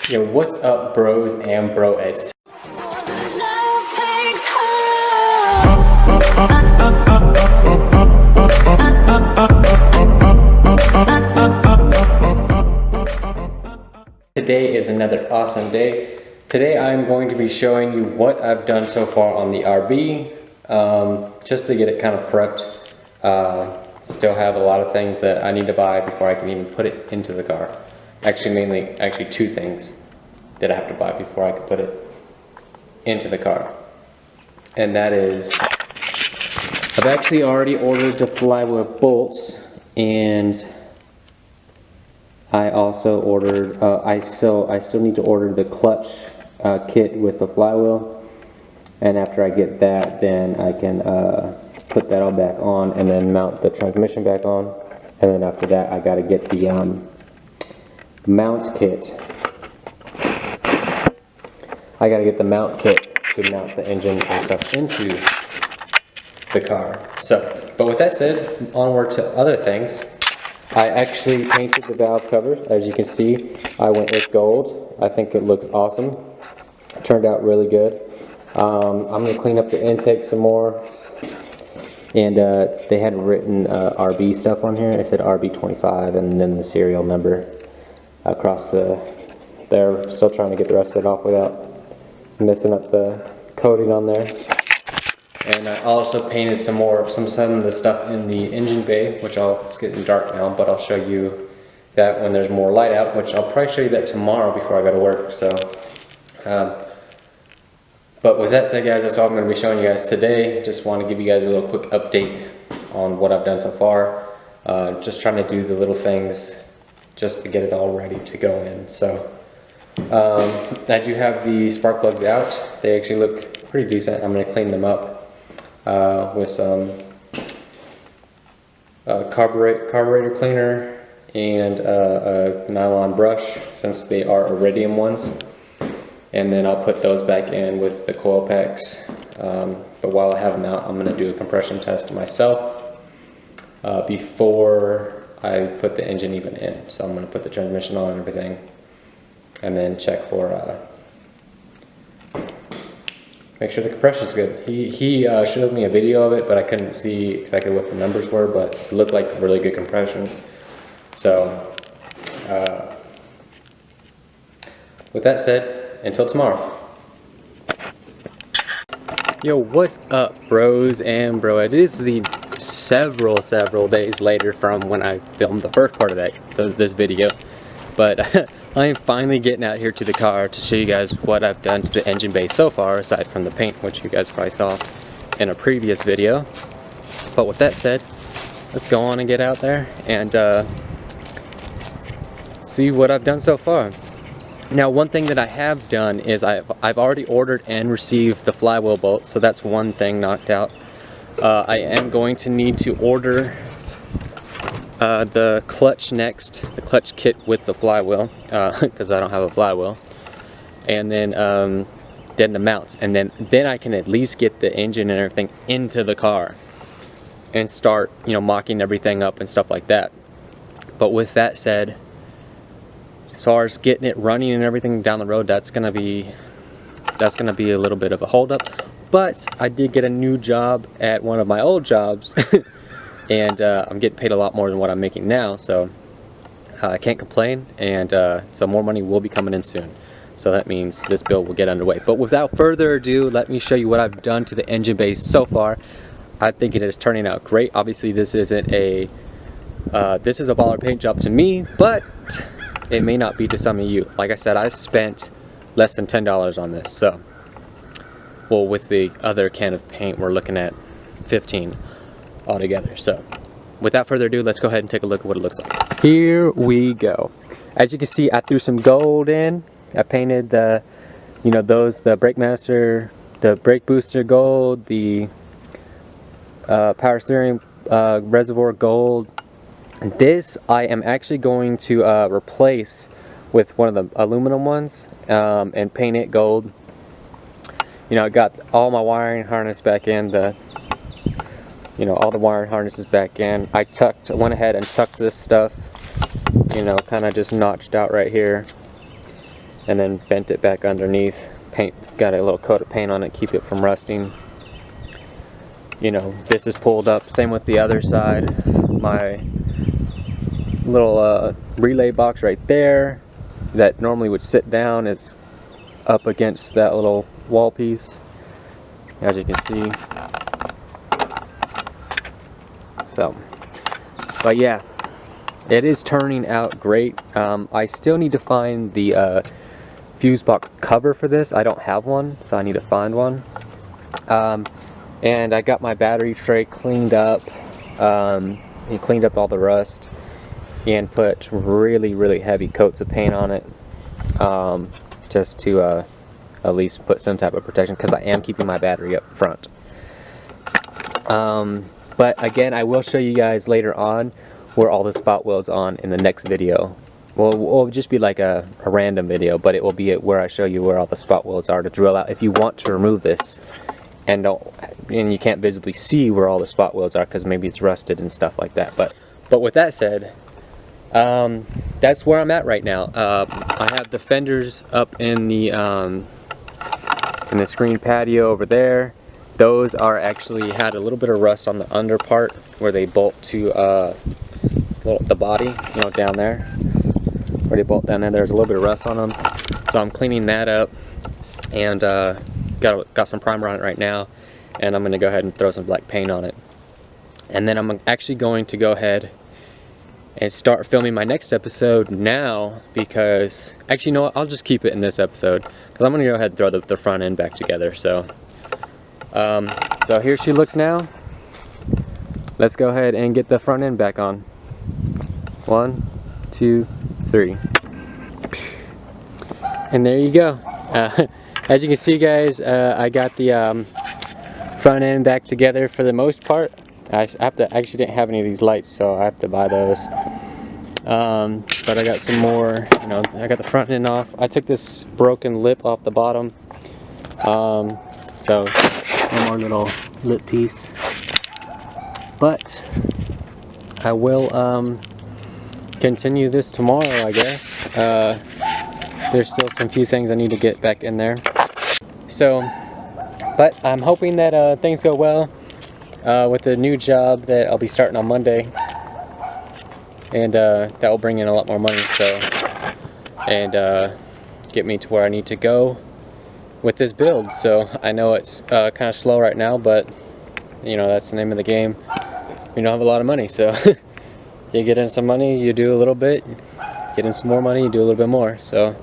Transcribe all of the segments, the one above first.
Yo, what's up, bros and broettes? Today is another awesome day. Today I'm going to be showing you what I've done so far on the RB, just to get it kind of prepped. Still have a lot of things that I need to buy before I can even put it into the car. Actually two things that I have to buy before I can put it into the car. And that is, I've actually already ordered the flywheel bolts, and I also ordered, I still need to order the clutch kit with the flywheel. And after I get that, then I can put that all back on and then mount the transmission back on. And then after that, I gotta get the mount kit. I gotta get the mount kit to mount the engine and stuff into the car. So, but with that said, onward to other things. I actually painted the valve covers. As you can see, I went with gold. I think it looks awesome. It turned out really good. I'm gonna clean up the intake some more. And they had written RB stuff on here. It said RB25 and then the serial number across there. Still trying to get the rest of it off without messing up the coating on there. And I also painted some of the stuff in the engine bay, which it's getting dark now, but I'll show you that when there's more light out, which I'll probably show you that tomorrow before I go to work. So, but with that said, guys, that's all I'm going to be showing you guys today. Just want to give you guys a little quick update on what I've done so far. Just trying to do the little things just to get it all ready to go in. So I do have the spark plugs out. They actually look pretty decent. I'm going to clean them up with some carburetor cleaner and a nylon brush, since they are iridium ones. And then I'll put those back in with the coil packs. But while I have them out, I'm going to do a compression test myself before I put the engine even in. So I'm going to put the transmission on and everything, and then check for make sure the compression's good. He showed me a video of it, but I couldn't see exactly what the numbers were, but it looked like really good compression. So with that said, until tomorrow. Yo, what's up, bros and broettes? It is the several days later from when I filmed the first part of this video, but I am finally getting out here to the car to show you guys what I've done to the engine bay so far, aside from the paint, which you guys probably saw in a previous video. But with that said, let's go on and get out there and see what I've done so far. Now, one thing that I have done is I've already ordered and received the flywheel bolts, so that's one thing knocked out. I am going to need to order the clutch next, the clutch kit with the flywheel, because I don't have a flywheel, and then the mounts, and then I can at least get the engine and everything into the car and start, you know, mocking everything up and stuff like that. But with that said, as far as getting it running and everything down the road, that's gonna be a little bit of a holdup. But I did get a new job at one of my old jobs, and I'm getting paid a lot more than what I'm making now, so I can't complain. And so more money will be coming in soon. So that means this build will get underway. But without further ado, let me show you what I've done to the engine bay so far. I think it is turning out great. Obviously, this isn't a this is a baller paint job to me, but it may not be to some of you. Like I said, I spent less than $10 on this, so, well, with the other can of paint, we're looking at 15 altogether. So without further ado, let's go ahead and take a look at what it looks like. Here we go. As you can see, I threw some gold in. I painted the, you know, the brake master, the brake booster gold, the power steering reservoir gold. This I am actually going to replace with one of the aluminum ones and paint it gold. You know, I got all my wiring harness back in, all the wiring harnesses back in. I went ahead and tucked this stuff, you know, kind of just notched out right here. and then bent it back underneath. Paint, got a little coat of paint on it, keep it from rusting. You know, this is pulled up. Same with the other side. My little relay box right there that normally would sit down is up against that little wall piece, as you can see. So, but yeah, it is turning out great. I still need to find the fuse box cover for this. I don't have one, so I need to find one. And I got my battery tray cleaned up. And cleaned up all the rust and put really heavy coats of paint on it, just to at least put some type of protection, because I am keeping my battery up front. But again, I will show you guys later on where all the spot welds on in the next video. Well, it will just be like a random video, but it will be where I show you where all the spot welds are to drill out if you want to remove this and you can't visibly see where all the spot welds are because maybe it's rusted and stuff like that. But with that said, that's where I'm at right now. I have the fenders up in the screen patio over there. Those are actually had a little bit of rust on the under part where they bolt to the body, you know, down there. Where they bolt down there, there's a little bit of rust on them. So I'm cleaning that up, and got some primer on it right now, and I'm going to go ahead and throw some black paint on it. And then I'm actually going to go ahead and start filming my next episode now, because actually, you know what, I'll just keep it in this episode because I'm going to go ahead and throw the front end back together. So so here she looks now. Let's go ahead and get the front end back on. 1, 2, 3. And there you go. As you can see, guys, I got the front end back together for the most part. I actually didn't have any of these lights, so I have to buy those. But I got some more, you know, I got the front end off. I took this broken lip off the bottom. So one more little lip piece. But I will continue this tomorrow, I guess. There's still some few things I need to get back in there. So, but I'm hoping that things go well with the new job that I'll be starting on Monday, and that will bring in a lot more money. So, and get me to where I need to go with this build. So I know it's kind of slow right now, but you know, that's the name of the game. We don't have a lot of money, so you get in some money, you do a little bit. Get in some more money, you do a little bit more. So,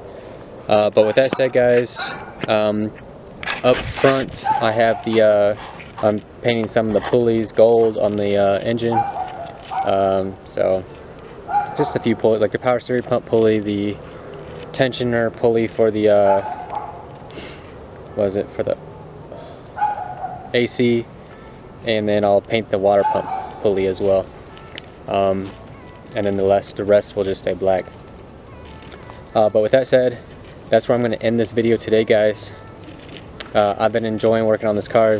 but with that said, guys, up front I have the I'm painting some of the pulleys gold on the engine. So just a few pulleys, like the power steering pump pulley, the tensioner pulley for the what is it, for the AC, and then I'll paint the water pump pulley as well. And then the rest will just stay black. But with that said, that's where I'm going to end this video today, guys. I've been enjoying working on this car,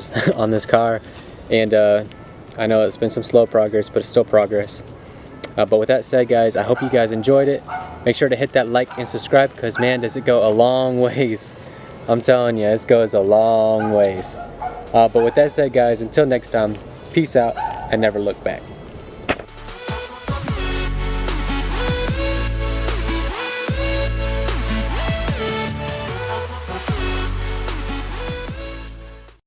and I know it's been some slow progress, but it's still progress. But with that said, guys, I hope you guys enjoyed it. Make sure to hit that like and subscribe, because man, does it go a long ways. I'm telling you, this goes a long ways. But with that said, guys, until next time, peace out and never look back.